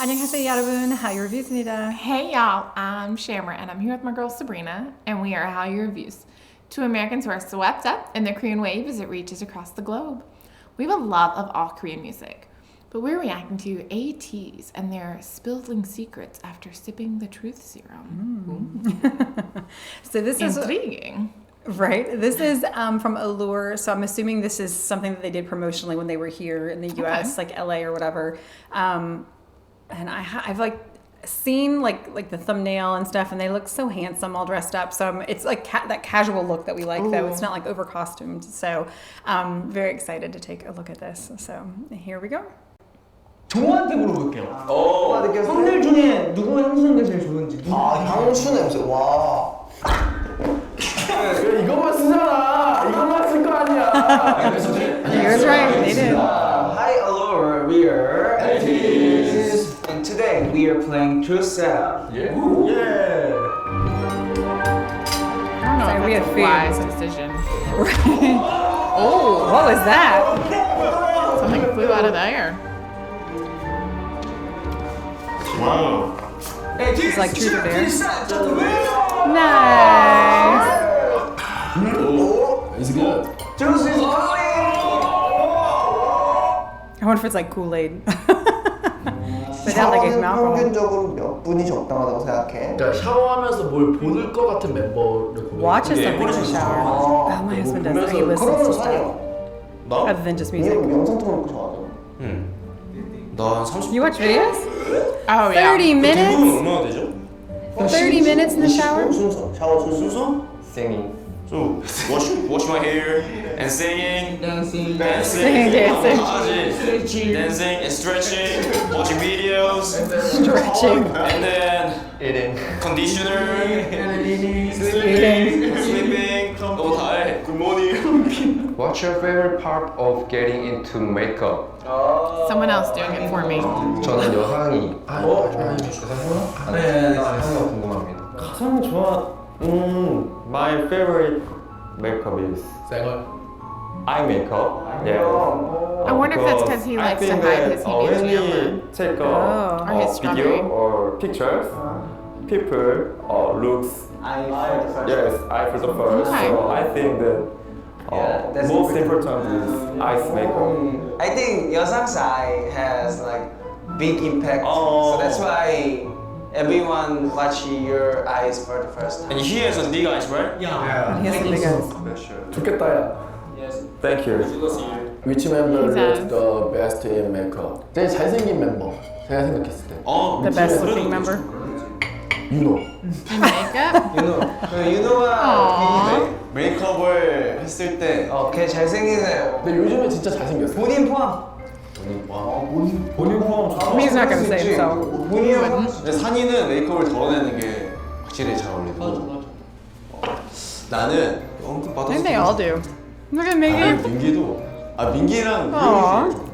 안녕하세요 여러분, Hallyu Reviews입니다. Hey y'all, I'm Shamra and I'm here with my girl Sabrina and we are Hallyu Reviews. Two Americans who are swept up in the Korean wave as it reaches across the globe. We have a love of all Korean music, but we're reacting to ATEEZ and their spilling secrets after sipping the truth serum. So this is intriguing. Right. This is from Allure. So I'm assuming this is something that they did promotionally when they were here in the US, like LA or whatever. And I've like seen like the thumbnail and stuff, and they look so handsome, all dressed up. So it's like that casual look that we like, though. It's not like over costumed. So very excited to take a look at this. So here we go. 저한테 물어볼게요. 형들 중에 누구 향수 냄새 제일 좋은지. 향수 냄새. 와. 이것만 쓰잖아. 이것만 쓸 거 아니야. He was right. They did. Hi, Allure. We are ATEEZ. And today we are playing Truth Serum. Yeah. I don't know Sorry, if we that's have a wise food. decision. Right. Oh, what was that? Something flew out of the air. Wow. It's like truth or dare. Nice. It's good. Juice is coming. I wonder if it's like Kool-Aid. But not like his mouth. 평균적으로 몇 분이 적당하다고 생각해? 그러니까 샤워하면서 뭘 보는 것 같은 멤버를 고르는 Watches something in the shower. Oh, my husband does that. He listens 그러면 to stuff. 사냐? 나? Other than just music. 이거 영상 틀어놓는 거 좋아하잖아. 응. 나 30분. You watch videos? Oh yeah. 30 minutes? 얼마나 되죠? 30 minutes in the shower? 순서. 샤워 순서. 순서? Singing. So wash my hair and singing, Dancing. Singing, dancing. dancing and stretching, watching videos, Stretching. and then Eating. conditioner, Eating. sleeping. 너무 다 해. Good morning. What's your favorite part of getting into makeup? Someone else doing it for me. 저는 여상이 네. 여상이 궁금합니다. 가장 좋아. My favorite makeup is 생얼. eye makeup. Yeah. I wonder if that's because he likes to hide his when image we camera. take Oh. Or his strawberry. video or pictures, people looks yes, eye for the first. Okay. So I think that Yeah, that's most important. important is eyes makeup. I think 여상's eye has like big impact. Oh. So that's why everyone watch your eyes for the first time. And he has a big eyes, right? 야. He has some big eyes. 좋겠다 야. Thank you. Which member He is does. the best in makeup? 제일 잘생긴 멤버. 제가 생각했을 때. The best looking member. 윤호. In makeup? 윤호가 메이크업을 했을 때 걔 잘생긴 애. 근데 요즘에 진짜 잘생겼어. 본인 포함. 본인 포함 좋아. He's not gonna say himself. 본인 포함. 근데 산이는 메이크업을 덜어내는 게 확실히 잘 어울리고 나는 언뜻 I 받아서 think they all do. Look at Megan. 민기도 민기랑 Aw. 민기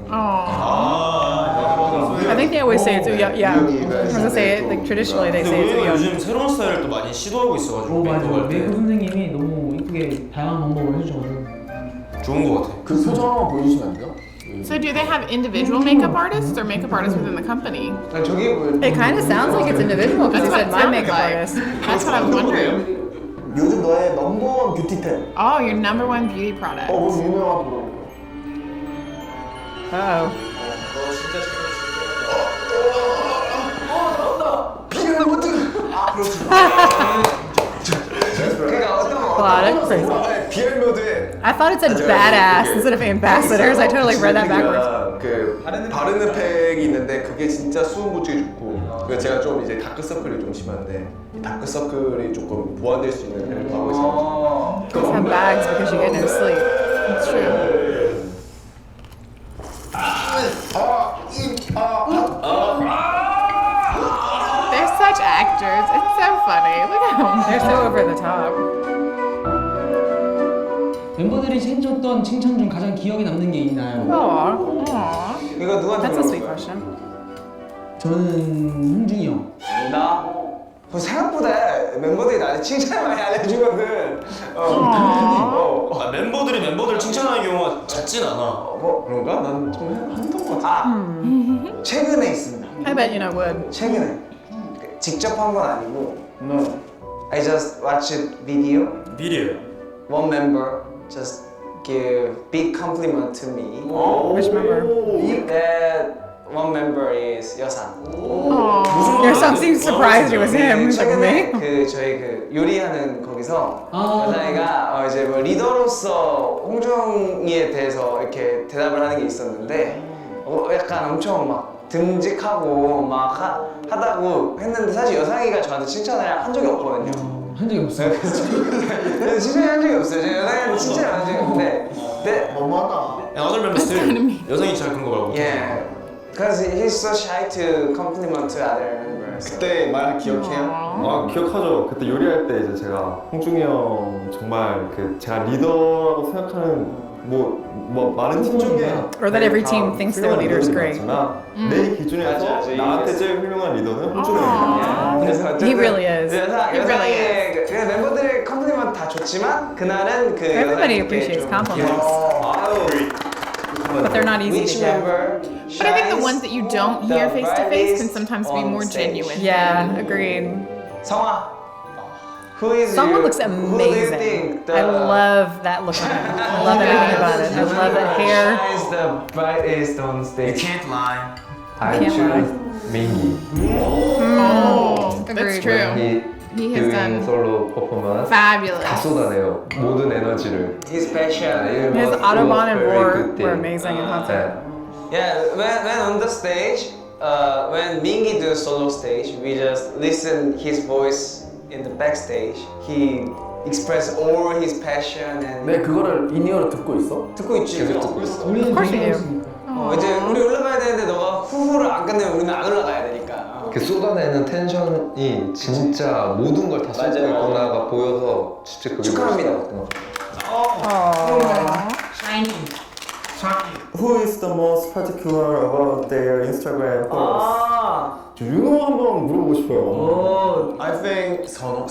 I think they always say it's Uyeon. Yeah. I was gonna say it, like traditionally they 근데 say it's 우리가 Uyeon. 요즘 새로운 스타일을 또 많이 시도하고 있어가지고 맞아. 메이크업 메이크업 할때 선생님이 너무 이쁘게 다양한 방법을 해주거든. 좋은 거 같아. 그 표정 한번 보여주시면 안 돼요? So do they have individual makeup artists or makeup artists within the company? 저기 뭐 It kind of sounds like it's individual because he That's what said it my sounded makeup like. artist. That's what I was wondering. 요즘 너의 넘버원 뷰티템. Oh, your number one beauty product. 뭐 유명한 브랜드. Oh. Claudic. 비엘묘드에 I thought it said badass instead of ambassadors. I totally read that backwards. 그 바르는 팩이 있는데 그게 진짜 수분 보충에 좋고 그래서 제가 좀 이제 다크서클이 좀 심한데 이 다크서클이 조금 보완될 수 있는 팩을 하고 있어요. Just have bags because you get no sleep. That's true. They're such actors. It's so funny. Look at them. They're so over the top. 멤버들이 해줬던 칭찬 중 가장 기억에 남는 게 있나요? Aww. Aw. 이거 누구한테 That's a sweet 물어볼까요? question. 저는 홍준이 형. 나? 생각보다 멤버들이 나한테 칭찬 많이 안 해주거든. 멤버들이 멤버들 칭찬하는 경우가 잦진 않아. 뭐 그런가? 난 좀 했던 것 같아. 최근에 있습니다. I bet you know would. 최근에 직접 한 건 아니고 I just watched video. One member just give big compliment to me. Which member? That one member is 여상. Your son seems surprised it was him. He's like, 최근에 me? 그 저희 그 요리하는 거기서 여상이가 이제 뭐 리더로서 홍중이에 대해서 이렇게 대답을 하는 게 있었는데 약간 엄청 막 듬직하고 막 하다고 했는데 사실 여상이가 저한테 칭찬을 한 적이 없거든요. 한 적이 없어요. 그래서 칭찬한 적이 없어요. 제가 여상이한테 칭찬을 한 적이 없는데 너무하다. And other members too. 여성이 잘 큰 거 말고. Yeah. Because he's so shy to compliment to other members. 그때 말 기억해요? 아 기억하죠. 그때 요리할 때 이제 제가 홍중이 형 정말 그 제가 리더라고 생각하는 뭐 많은 팀 중에 Or that every team thinks their leader is great. 내 기준에서 나한테 제일 훌륭한 리더는 홍중이 형이야. 그래서 He really is. 여상의 그 멤버들의 컴플리먼트 다 좋지만 그날은 그 Everybody 여상이 appreciates 좀- compliments, but they're not easy Which to get. member But I think the shines ones that you don't the hear face to face can brightest sometimes be on more stage? genuine. Yeah, agreed. 성아. Who is Someone you? looks Who do you amazing. think I love that look on him. I love everything about it. I love that hair. Shines the brightest on stage. lie. I Can't choose Mingi. Oh, that's Agreed. true. He He has doing done solo performance. 다 fabulous. 쏟아내요. 모든 에너지를. His passion. His It was Autobahn and very War good thing. were amazing in concert. 네. Yeah, when on the stage, when Mingi do solo stage, we just listen his voice in the backstage. He express all his passion and 네, 그거를 인이어로 듣고 있어? 듣고 있지. 계속 듣고 있어. 우리는 Of course 되게 you do. 이제 우리 올라가야 되는데 너가 후후를 안 끝내면 우리는 안 올라가야 되니까. 그 쏟아내는 텐션이 진짜 모든 걸 다 쏟고 맞아요. 있구나가 보여서 진짜 그게 축하합니다. Who is the most particular about their Instagram followers? 저 윤호 한번 물어보고 싶어요. I think 성아?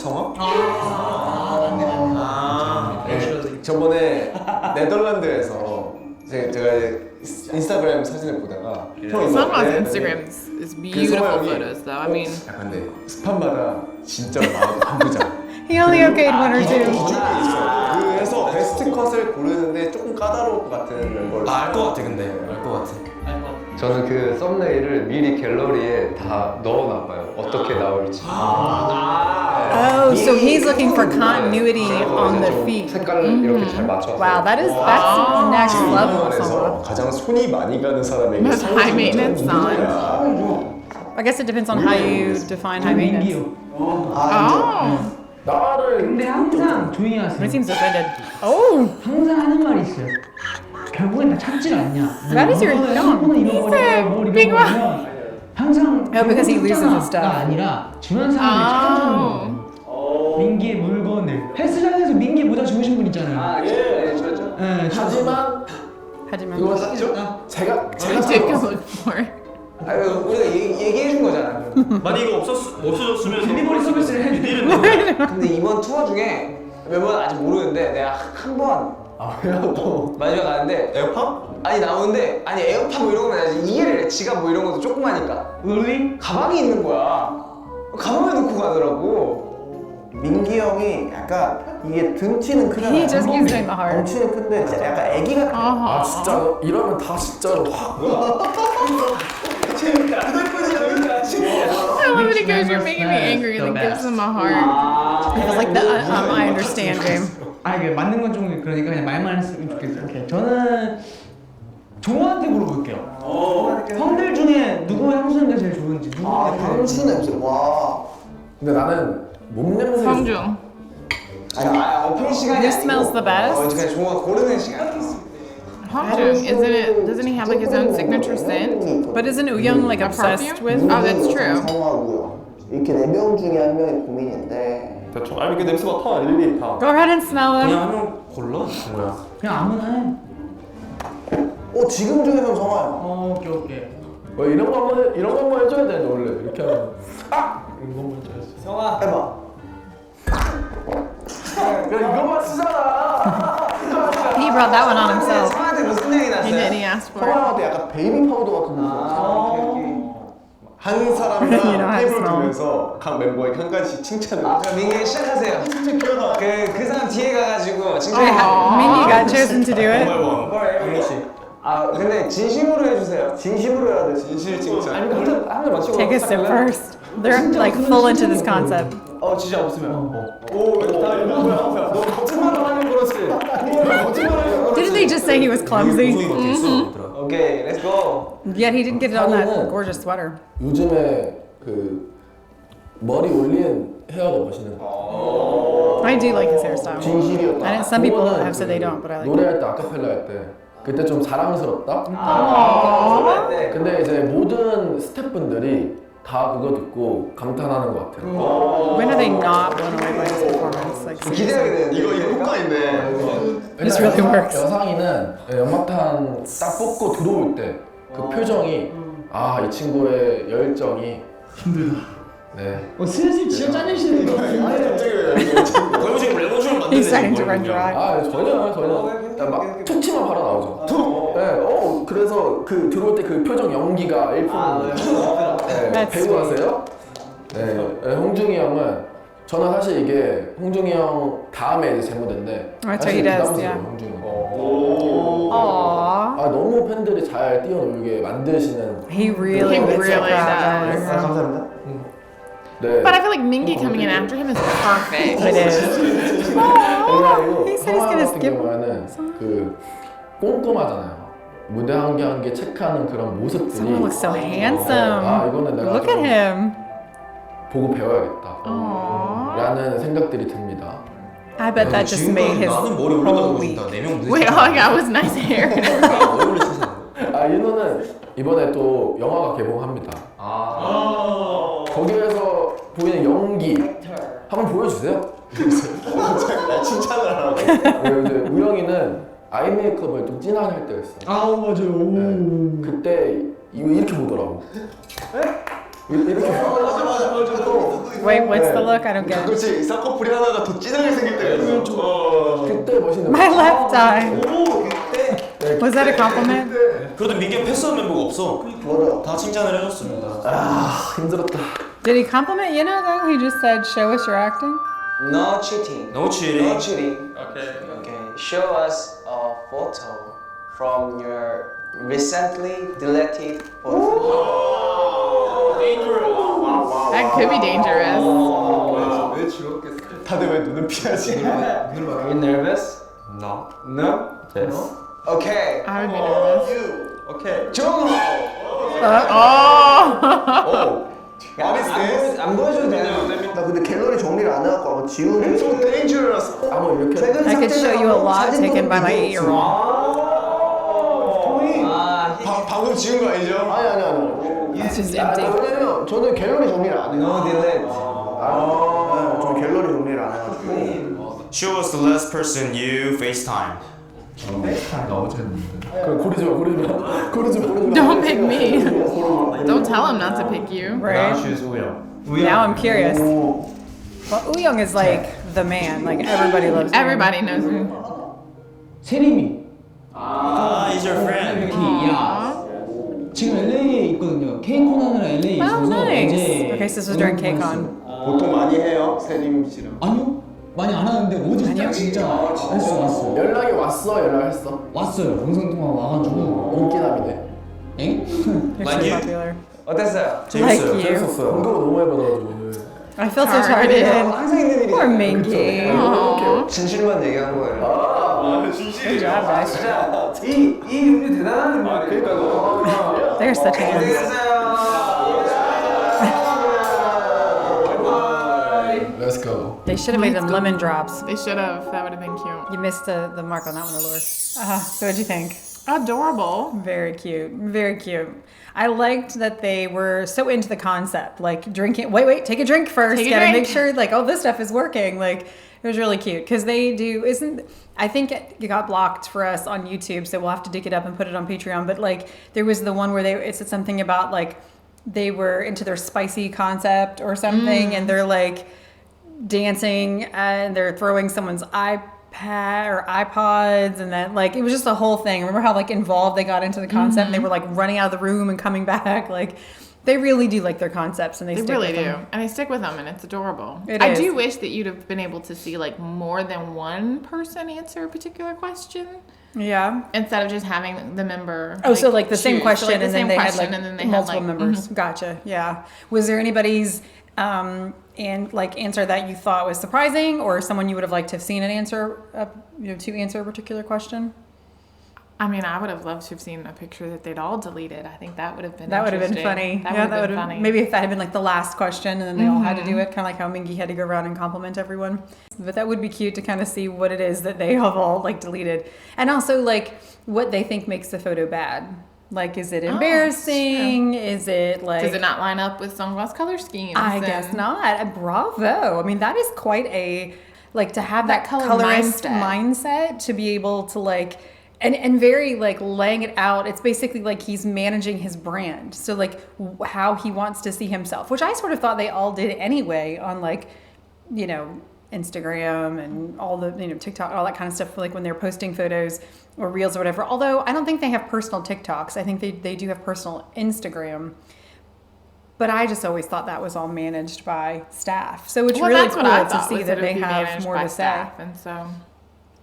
저번에 네덜란드에서 제가 인스타그램 사진을 보다가 형이 Someone's Instagram is beautiful photos, though. I mean, 약간 근데 스판마다 진짜 마음이 아프잖아. He only okayed one or two. 기준이 있어요. 그래서 베스트 컷을 고르는데 조금 까다로울 것 같은 멤버를. 알 것 같아 근데 알 것 같아. 저는 그 썸네일을 미리 갤러리에 다 넣어놔봐요. 어떻게 나올지. Oh, so he's looking for continuity on the feet. 색깔을 이렇게 잘 맞춰서. Wow, that's next level. 에서 Soma. 가장 손이 많이 가는 사람에게 Most high maintenance I guess it depends on how you define high maintenance. 민기요. oh, 근데 항상 조용히 But 하세요. he seems offended. Oh, 항상 하는 말이 있어요. 결국엔 다 참질 않냐. That is your 한 형. 번은 잃어버리면 뭘 잃어버리면 항상 Oh, because he loses his 가 stuff. 아니라 주변 사람들이 찾아주는 거예요. 민기의 물건을 헬스장에서 민기 모자 주무신 분 있잖아요. 예, 저죠. 네, 하지만 하지만 이거 샀죠? 제가 I did go look for it. 아유, 우리가 얘기해 준 거잖아. 만약 이거 없어졌으면 딜리버리 서비스를 해주세요. 근데 이번 투어 중에 멤버는 아직 모르는데 내가 한 번 왜요 또? 마지막 가는데 에어팟? 아니 나오는데 아니 에어팟 뭐 이런 거면 아직 이해를 해. 지갑 뭐 이런 것도 조그마니까 가방이 있는 거야. 가방에 넣고 가더라고. 민기 형이 약간 이게 등치는 크잖아요. he just keeps doing the hard. 덩치는 큰데 진짜 약간 애기 같아. 아 진짜 이러면 다 진짜로 확 I love it because you're making me angry and it gives them a heart. He was like, I understand, James. 아 이게 맞는 건 좀 그러니까 그냥 말만 했으면 좋겠어요. 오케이. 저는 종호한테 물어볼게요. 형들 중에 누구의 향수 냄새 제일 좋은지. 아, 향수 냄새. 와. 근데 나는 몸 냄새 성중. 어필 시간이 Who smells the best? 그냥 종호가 고르는 시간이 있어. Hongjung, doesn't he have like his own signature scent? But isn't Uyung like A obsessed perfume? with? Oh, that's true. 성하고요. 이렇게 4명 중에 한 명이 고민인데. 대충 아니 이게 냄새 맡아 일일이 다. Go ahead and smell 그냥 him. 한 명 골라 뭐야? 그냥 아무나 해. 지금 중에는 성화요. 오케이 오케이. 이런 거 한번 해줘야 되는데 원래 이렇게 하면 이런 것만 해줘야지. 성아 해봐. 이거만 쓰잖아. He brought that one on himself. 성아한테 무슨 얘기 He 났어요? did. He asked for it. 성화한테 약간 베이비 파우더 같은 냄새. 오케이. 한 You know 사람당 how to 테이블 smell. 두면서 각 멤버에게 한 가지씩 칭찬을. 민기 시작하세요. 그 사람 뒤에 가가지고 Wait, 칭찬. Mindy got chosen to do it. 한 명씩. 근데 진심으로 해주세요. 진심으로 해야 돼. 진실 칭찬. 한대 맞추고 Take a sip first. They're like full into this concept. 진짜 없으면. 오, 너 거짓말을 하는 거지. Didn't they just say he was clumsy? 소위 있어. 오케이, let's go. Yet he didn't get it on that 하루는- gorgeous sweater. 요즘에 그 머리 올린 헤어가 멋있는 거. I do like his hairstyle. 진실이었다. And some people 그거는 have said they don't, but I like it. 노래할 때 아카펠라 할 때 그때 좀 사랑스럽다. 근데 이제 모든 스태프분들이 다 그거 듣고 감탄하는 것 같아요. When are they not blown away by his performance? Like, 기대하게 seriously. 되는데. 이거 효과인데. This really works. 여상이는 연막탄 딱 뽑고 들어올 때 그 표정이 이 친구의 열정이 힘들다. 네. 슬슬 진짜 짜내시는 거 같은데. 그럼 지금 레몬즙을 만드는 He's starting to run dry. 전혀 막 툭치만 바로 나오죠. 툭. 네. 그래서 그 들어올 때 그 표정 연기가 일품입니다. 네. That's 배우 하세요? 네. 홍중이 형은 저는 사실 이게 홍중이 형 다음에 이제 제무대인데 That's what 사실 he does, 부담스러워요, yeah. 홍중이 형. Aww. 너무 팬들이 잘 뛰어놀게 만드시는. He really, He makes it really proud. does. 감사합니다. 네. But I feel like Mingy coming in after him is perfect. It is. 그리고 He said he's 성화 gonna 같은 skip. 경우에는 그 꼼꼼하잖아요. 무대 한 개 한 개 체크하는 그런 모습들이 Someone looks so handsome. 이거는 내가 Look at 좀 him. 보고 배워야겠다 Aww. 라는 생각들이 듭니다. I bet that just made his 나는 머리 올렸다고 whole week. 보신다. 4명 무대. Wait, all I got was nice hair. 머리 올리셨어. 윤호는 이번에 또 영화가 개봉합니다. 거기에서 보이는 연기 한번 보여주세요. 칭찬을 하라고. 이제 우영이는 아이 메이크업을 좀 진하게 할 때가 있어요. 맞아요. 네. 그때 이거 이렇게 보더라고. 이렇게. Wait, what's the look? I don't get it. 가끔씩 쌍꺼풀이 하나가 더 진하게 생길 때가 있어. 그때 멋있는. My left eye. 네, Was that a compliment? 그래도 민규 패스한 멤버가 없어. 다 칭찬을 해줬습니다. 힘들었다. Did he compliment you know though? He just said, show us your acting. No cheating. No cheating. No cheating. 오케이. Okay. Show us a photo from your recently deleted photo. That could be dangerous. 왜 즐겁겠어? 다들 왜 눈을 피하지? Are you nervous? No. No? Yes. Okay. I would be nervous. 오케이. 정호. Oh! 안 보여줘도 돼요. 나 근데 갤러리 정리를 안 해갖고 아마 지우는. So dangerous. 한번 이렇게. 최근 I could show you a lot 사진 taken by my 보는 8-year-old. 방금 지운 거 아니죠? 아니. It's just empty. 왜냐면 저는 갤러리 정리를 안 해요. No delete. 저는 갤러리 정리를 안 해가지고. Show us the last person you FaceTime. 고르지 마. Don't pick me. Don't tell him not to pick you. Right? choose 우영. Now I'm curious. Well, Woo-young is like the man. Like everybody loves him. Everybody knows me. 세림이. He's your friend. 야. 지금 LA에 있거든요. 케이콘 하느라 LA에 Oh, 있어서 nice. 어제 Okay, so this was during KCON. 보통 많이 해요, 세림 씨랑. 아니요. 많이 안 하는데 어제 딱 진짜 할수 왔어. 연락이 왔어? 연락했어? 왔어요. 영상통화 와가지고. 인기남이네. 엥? You're so popular. 어땠어요? 재밌어요. Like you. 공격을 너무 많이 받아가지고 오늘. I feel so Targeted. targeted. 항상 있는 일이죠. Poor Minky. Aw. 진실만 얘기한 거예요. Good job, guys. 이 음료 대단한 음료예요. They're such hands. Let's go. They should have made them lemon drops. They should have. That would have been cute. You missed the mark on that one, Allure. So what'd you think? Adorable. Very cute. Very cute. I liked that they were so into the concept. Like drinking. Wait, take a drink first. Take a Gotta drink. make sure like, oh, this stuff is working. Like it was really cute. Because they do, I think it got blocked for us on YouTube, so we'll have to dig it up and put it on Patreon. But like there was the one where it said something about like they were into their spicy concept or something, and they're like dancing and they're throwing someone's iPad or iPods, and then like it was just a whole thing. Remember how like involved they got into the concept and they were like running out of the room and coming back. Like They really do like their concepts, and they stick really with do, them. and they stick with them, and it's adorable. It I is. do wish that you'd have been able to see like more than one person answer a particular question. Yeah. Instead of just having the member. Oh, so like the same choose. question, So, like, the and then same they had question, like and then they had, multiple like, members. Gotcha. Yeah. Was there anybody's and like answer that you thought was surprising, or someone you would have liked to have seen an answer, to answer a particular question? I mean, I would have loved to have seen a picture that they'd all deleted. I think that would have been That would have been interesting. funny. That Yeah, would have been funny. Maybe if that had been like the last question, and then they all had to do it, kind of like how Mingy had to go around and compliment everyone. But that would be cute to kind of see what it is that they have all like deleted, and also like what they think makes the photo bad. Like, is it embarrassing? Is it like... Does it not line up with Seungwa's color schemes? I guess not. Bravo. I mean, that is quite a... Like, to have that color colorist mindset to be able to, like... And very, like, laying it out. It's basically like he's managing his brand. So, like, how he wants to see himself. Which I sort of thought they all did anyway on, like, you know... Instagram and all the, TikTok, all that kind of stuff, like when they're posting photos or reels or whatever. Although I don't think they have personal TikToks. I think they do have personal Instagram. But I just always thought that was all managed by staff. So it's really cool to see that they have more to say.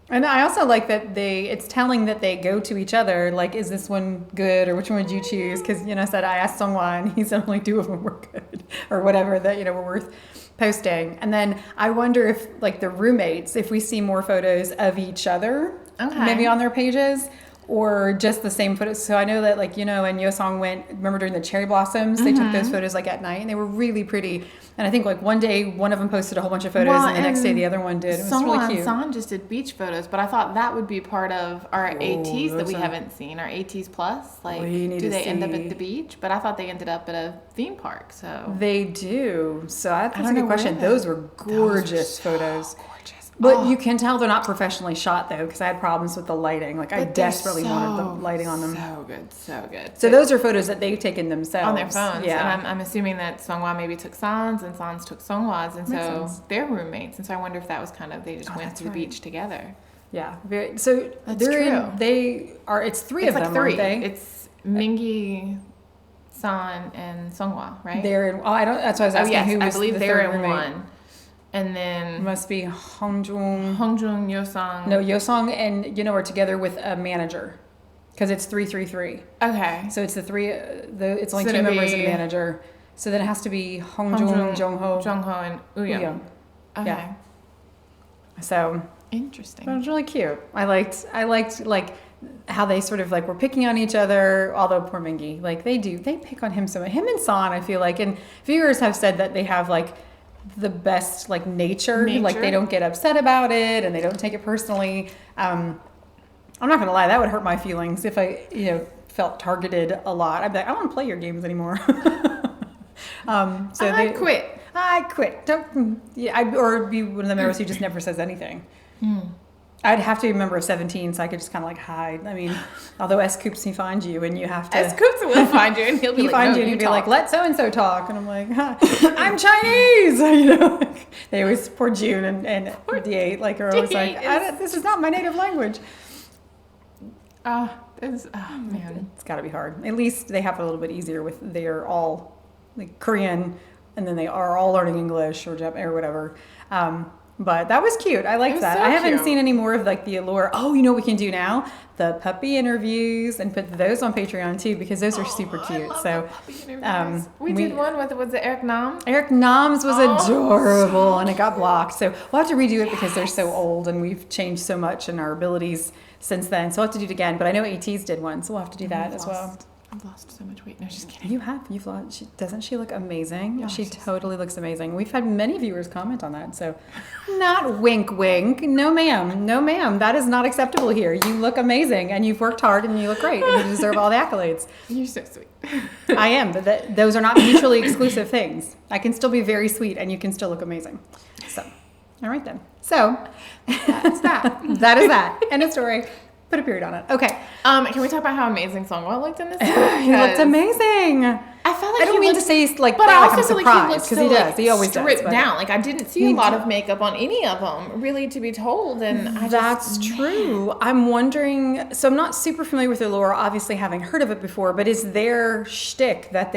And I also like that it's telling that they go to each other, like, is this one good, or which one would you choose? Because, I said, I asked Seungwa, and he said only 2 of them were good, or whatever, that, were worth posting. And then I wonder if, like, the roommates, if we see more photos of each other, maybe on their pages, or just the same photos. So I know that, like, and Yosong went, remember during the cherry blossoms, they took those photos, like, at night, and they were really pretty. And I think, like, one day, one of them posted a whole bunch of photos, and the next day the other one did. It was really cute. San just did beach photos, but I thought that would be part of our ATEEZ that we haven't seen, our ATEEZ Plus. Like, do they end up at the beach? But I thought they ended up at a theme park, so. They do. So that's a good question. Those were gorgeous photos. Gorgeous. But you can tell they're not professionally shot, though, because I had problems with the lighting. Like, I desperately wanted the lighting on them. So good, so good. So those are photos that they've taken themselves. On their phones. Yeah. And I'm assuming that Seungwa maybe took San's, and San's took Seungwa's, and so they're roommates. And so I wonder if that was kind of, they just went to the beach together. Yeah. So That's true. It's 3 of them, like 3. aren't they? It's Mingy, San, and Seungwa, right? They're in, that's why I was asking who was I believe the they're third in roommate. one. And then It must be Hongjung. Yosong. No, Yosong and are together with a manager, because it's 333. Okay. So it's the 3. It's only So 2 it'd members and a be manager. So then it has to be Hongjung, Jongho, and Uyoung. Okay. Yeah. So Interesting. that was really cute. I liked like how they sort of like were picking on each other. Although poor Mingy, like they pick on him so much. Him and San, I feel like, and viewers have said that they have like the best like nature. Like they don't get upset about it and they don't take it personally. I'm not gonna lie, that would hurt my feelings if I felt targeted a lot. I'd be like, I don't want to play your games anymore. I quit. Don't. Yeah, or be one of the members who just never says anything. I'd have to be a member of 17, so I could just kind of like hide. I mean, although S. Coops, he finds you, and you have to. S. Coops will find you, and he'll be like, find no, you, and he'll be talk. like, let so and so talk, and I'm like, I'm Chinese. They always poor June and D8 like are always like, this is not my native language. Man, it's got to be hard. At least they have it a little bit easier with they're all like Korean, and then they are all learning English or Japanese or whatever. But that was cute. I liked that. So I haven't cute. seen any more of like the Allure. Oh, you know what we can do now? The puppy interviews, and put those on Patreon too, because those are super cute. So we did one with, was it Eric Nam? Eric Nam's was adorable, and it got blocked. So we'll have to redo it because they're so old and we've changed so much in our abilities since then. So we'll have to do it again. But I know ATEEZ did one, so we'll have to do that as well. I've lost so much weight. No, just kidding. You've lost. Doesn't she look amazing? Yeah, she totally looks amazing. We've had many viewers comment on that. So, not wink, wink. No, ma'am. No, ma'am. That is not acceptable here. You look amazing, and you've worked hard, and you look great, and you deserve all the accolades. You're so sweet. I am, but those are not mutually exclusive things. I can still be very sweet, and you can still look amazing. So, all right then. So, that's that. That is that. End of story. Put a period on it. Okay. Can we talk about how amazing Seungwa looked in this? He looked amazing. I felt like I don't mean to say like but that, I like also I'm feel like surprised he because he does. He always stripped does. down. Like I didn't see a lot of makeup on any of them, really, to be told. And That's true. I'm wondering. So I'm not super familiar with Allure, obviously having heard of it before. But is their shtick that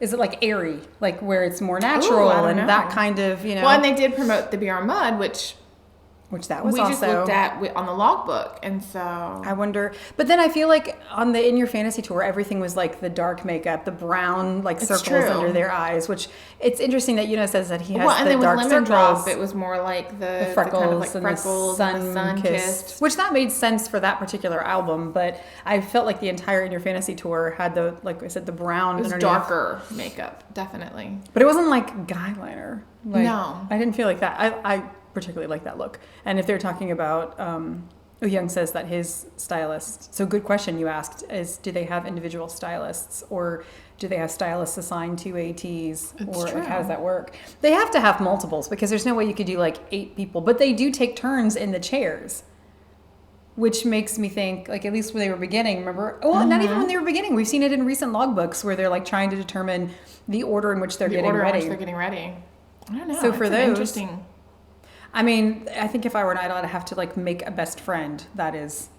is it like airy, like where it's more natural and that kind of Well, and they did promote the Beyond Mud, which that was we also just looked at on the logbook, and so I wonder. But then I feel like on the In Your Fantasy tour, everything was like the dark makeup, the brown like circles under their eyes, which it's interesting that says that he has and the then dark with Lemon circles. Drop, it was more like the freckles, kind of like and freckles the and the sun-kissed. which that made sense for that particular album. But I felt like the entire In Your Fantasy tour had the, like I said, the brown. It was underneath. darker makeup, definitely. But it wasn't like guyliner. Like, no, I didn't feel like that. I particularly like that look. And if they're talking about, Young says that his stylist. So good question you asked is, do they have individual stylists or do they have stylists assigned to ATEEZ, or like, how does that work? They have to have multiples because there's no way you could do like 8 people, but they do take turns in the chairs, which makes me think, like, at least when they were beginning, remember? Well, not even when they were beginning. We've seen it in recent logbooks where they're like trying to determine the order in which they're getting ready. I don't know. So for those, interesting. I mean, I think if I were an idol, I'd have to like make a best friend that is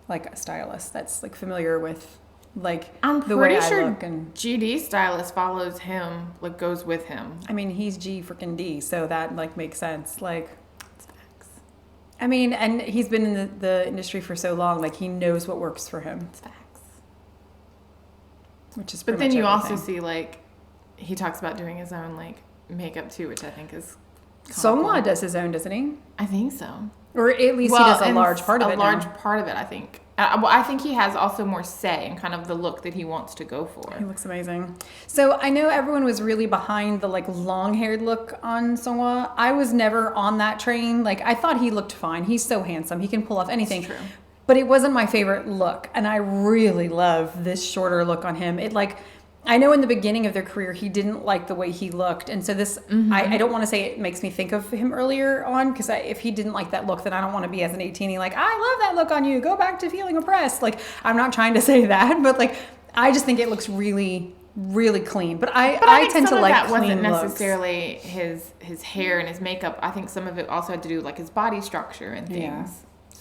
like a stylist that's like familiar with like the way I look. And GD's stylist follows him, like goes with him. I mean, he's G freaking D, so that like makes sense. Like, it's facts. I mean, and he's been in the industry for so long, like he knows what works for him. It's facts. Which is. But then you also see like he talks about doing his own like makeup too, which I think is. Songhwa does his own, doesn't he? I think so. Or at least he does a large part of it. A large part of it, I think. Well, I think he has also more say in kind of the look that he wants to go for. He looks amazing. So I know everyone was really behind the like long-haired look on Songhwa. I was never on that train. Like I thought he looked fine. He's so handsome. He can pull off anything. It's true. But it wasn't my favorite look, and I really love this shorter look on him. It like. I know in the beginning of their career, he didn't like the way he looked. And so this, I don't want to say it makes me think of him earlier on, because if he didn't like that look, then I don't want to be as an 18-y like, I love that look on you. Go back to feeling oppressed. Like, I'm not trying to say that, but like, I just think it looks really, really clean. But I tend to like clean looks. That wasn't necessarily his hair and his makeup. I think some of it also had to do with like his body structure and things. Yeah.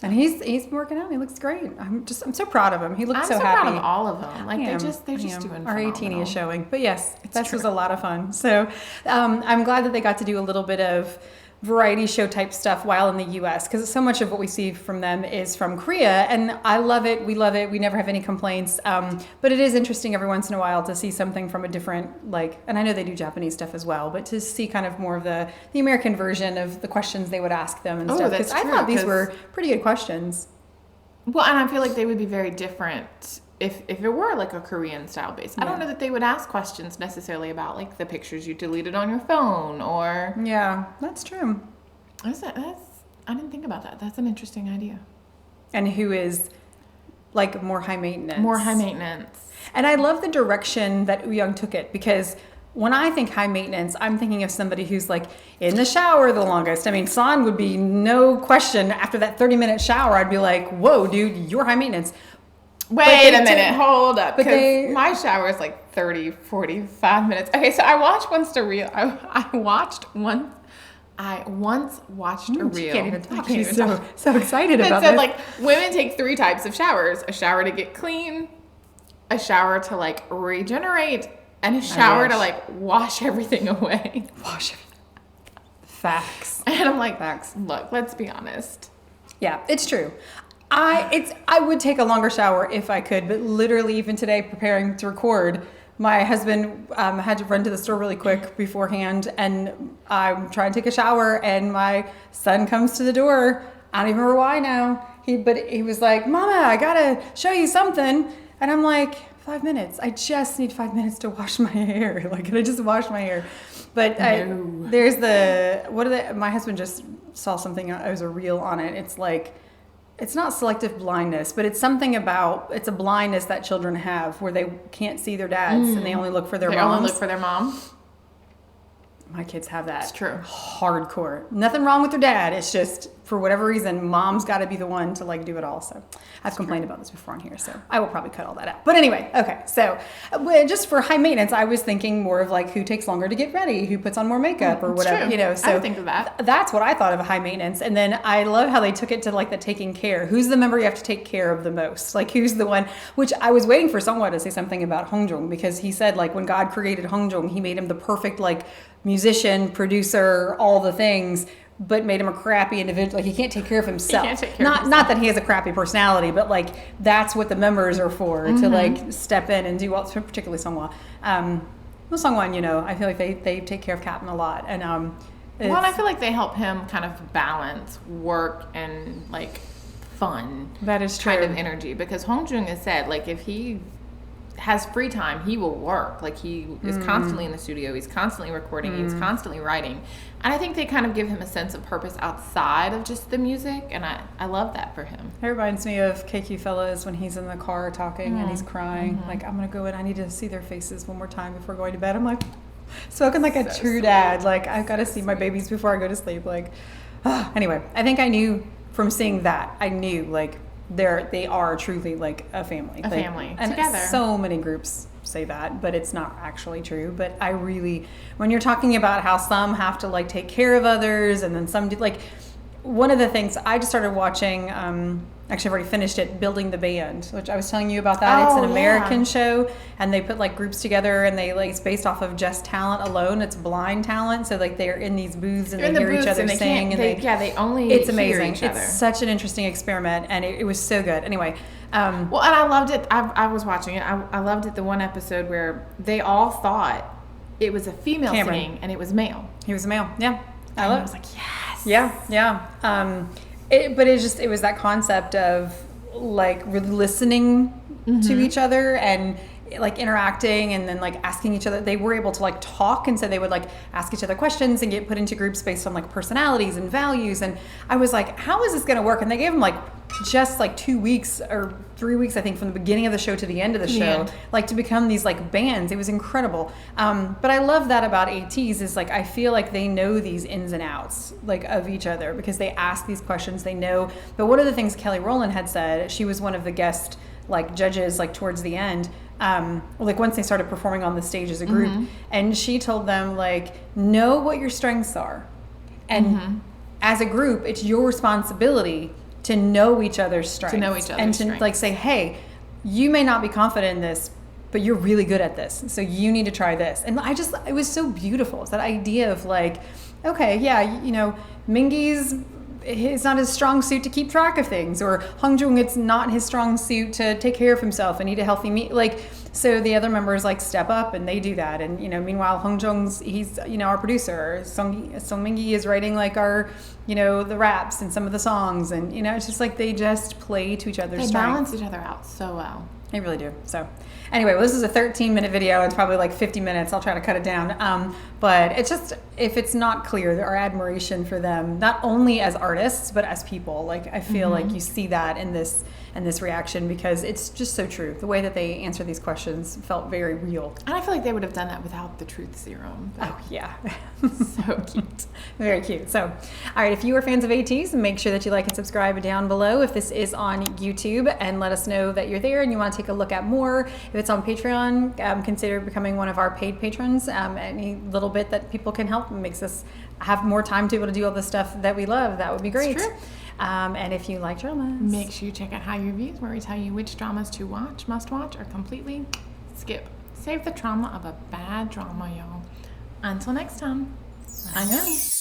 And he's working out. He looks great. I'm so proud of him. He looks so happy. I'm so proud of all of them. Like they're just doing our 18 is showing. But yes, this was true. a lot of fun. So I'm glad that they got to do a little bit of variety show type stuff while in the US, because so much of what we see from them is from Korea, and I love it. We love it. We never have any complaints. But it is interesting every once in a while to see something from a different, like, and I know they do Japanese stuff as well, but to see kind of more of the American version of the questions they would ask them and stuff. Because I thought these were pretty good questions. Well, and I feel like they would be very different if it were like a Korean style base. I don't know that they would ask questions necessarily about like the pictures you deleted on your phone or. Yeah, that's true. I didn't think about that. That's an interesting idea. And who is like more high maintenance. More high maintenance. And I love the direction that Wooyoung took it, because when I think high maintenance, I'm thinking of somebody who's like in the shower the longest. I mean, San would be no question. After that 30-minute shower, I'd be like, whoa, dude, you're high maintenance. Wait a minute, hold up. Because my shower is like 30, 45 minutes. Okay, so I watched once a reel. I once watched a reel. She can't even talk. She's so excited about it. It. Like, women take 3 types of showers. A shower to get clean, a shower to like regenerate, and a shower to like wash everything away. Wash everything. Facts. And I'm like, look, let's be honest. Yeah, it's true. I would take a longer shower if I could, but literally even today preparing to record, my husband had to run to the store really quick beforehand, and I'm trying to take a shower, and my son comes to the door. I don't even remember why now. But he was like, Mama, I gotta show you something. And I'm like, 5 minutes. I just need 5 minutes to wash my hair. Like, can I just wash my hair? But there's my husband just saw something, it was a reel on it. It's like, it's not selective blindness, but it's something about, it's a blindness that children have where they can't see their dads and they only look for their moms. They only look for their mom? My kids have that. It's true. Hardcore. Nothing wrong with their dad. It's just for whatever reason, mom's got to be the one to like do it all. So I've complained about this before on here, so I will probably cut all that out. But anyway, okay. So just for high maintenance, I was thinking more of like who takes longer to get ready, who puts on more makeup or whatever, true. you know. So I would think of that. That's what I thought of high maintenance. And then I love how they took it to like the taking care. Who's the member you have to take care of the most? Like who's the one, which I was waiting for someone to say something about Hongjong, because he said like when God created Hongjong, he made him the perfect like musician, producer, all the things, but made him a crappy individual. Like he can't take care of himself. He can't take care of himself. Not that he has a crappy personality, but like that's what the members are for, to like step in and do all, particularly Songhwa. Well, Songhwan, you know, I feel like they take care of Captain a lot. And well, and I feel like they help him kind of balance work and like fun. That is true. Kind of energy, because Hongjong has said like if he has free time, he will work. Like he is constantly in the studio, he's constantly recording, he's constantly writing. And I think they kind of give him a sense of purpose outside of just the music, and I love that for him. It reminds me of KQ Fellas when he's in the car talking and he's crying. Like, I'm gonna go in, I need to see their faces one more time before going to bed. I'm like, spoken like a true dad. Like, I've got to see my babies before I go to sleep. Like, anyway, I think I knew from seeing that, I knew like they are truly like a family. A family and together. So many groups say that, but it's not actually true. But I really, when you're talking about how some have to like take care of others, and then some do, like one of the things I just started watching, actually I've already finished it, Building the Band, which I was telling you about that. It's an American show, and they put like groups together, and they like, it's based off of just talent alone. It's blind talent, so like they're in these booths and they hear each other sing, and they only it's hear amazing. each other. It's such an interesting experiment, and it was so good. Anyway, well, and I loved it. I was watching it. I loved it. The one episode where they all thought it was a female singing and it was male. He was a male. Yeah, I was like, yes. Yeah. But it was that concept of like really listening to each other and like interacting, and then like asking each other. They were able to like talk, and so they would like ask each other questions and get put into groups based on like personalities and values. And I was like, how is this going to work? And they gave them like just like 2 weeks or 3 weeks, I think, from the beginning of the show to the end of the show, like to become these like bands. It was incredible. But I love that about ATEEZ is like, I feel like they know these ins and outs like of each other, because they ask these questions, they know. But one of the things Kelly Rowland had said, she was one of the guest like judges like towards the end, like once they started performing on the stage as a group, and she told them like, know what your strengths are, and as a group it's your responsibility to know each other's strengths, and to like say, hey, you may not be confident in this, but you're really good at this, so you need to try this. And it was so beautiful. It's that idea of like, okay, yeah, you know, it's not his strong suit to keep track of things, or Hongjong, it's not his strong suit to take care of himself and eat a healthy meal. Like, so the other members like step up and they do that. And, you know, meanwhile, he's, you know, our producer. Song Mingi is writing like our, you know, the raps and some of the songs. And, you know, it's just like they just play to each other's strengths. They balance each other out so well. They really do. So anyway, well, this is a 13-minute video. It's probably like 50 minutes. I'll try to cut it down. But it's just, if it's not clear, our admiration for them, not only as artists, but as people. Like, I feel like you see that in this reaction, because it's just so true. The way that they answer these questions felt very real. And I feel like they would have done that without the truth serum. Oh, yeah. So cute. Very cute. So, all right, if you are fans of ATEEZ, make sure that you like and subscribe down below if this is on YouTube, and let us know that you're there and you want to take a look at more. If it's on Patreon, consider becoming one of our paid patrons. Any little bit that people can help makes us have more time to be able to do all the stuff that we love. That would be great. It's true. And if you like dramas, make sure you check out Hallyu Reviews, where we tell you which dramas to watch, must watch, or completely skip. Save the trauma of a bad drama, y'all. Until next time, annyeong.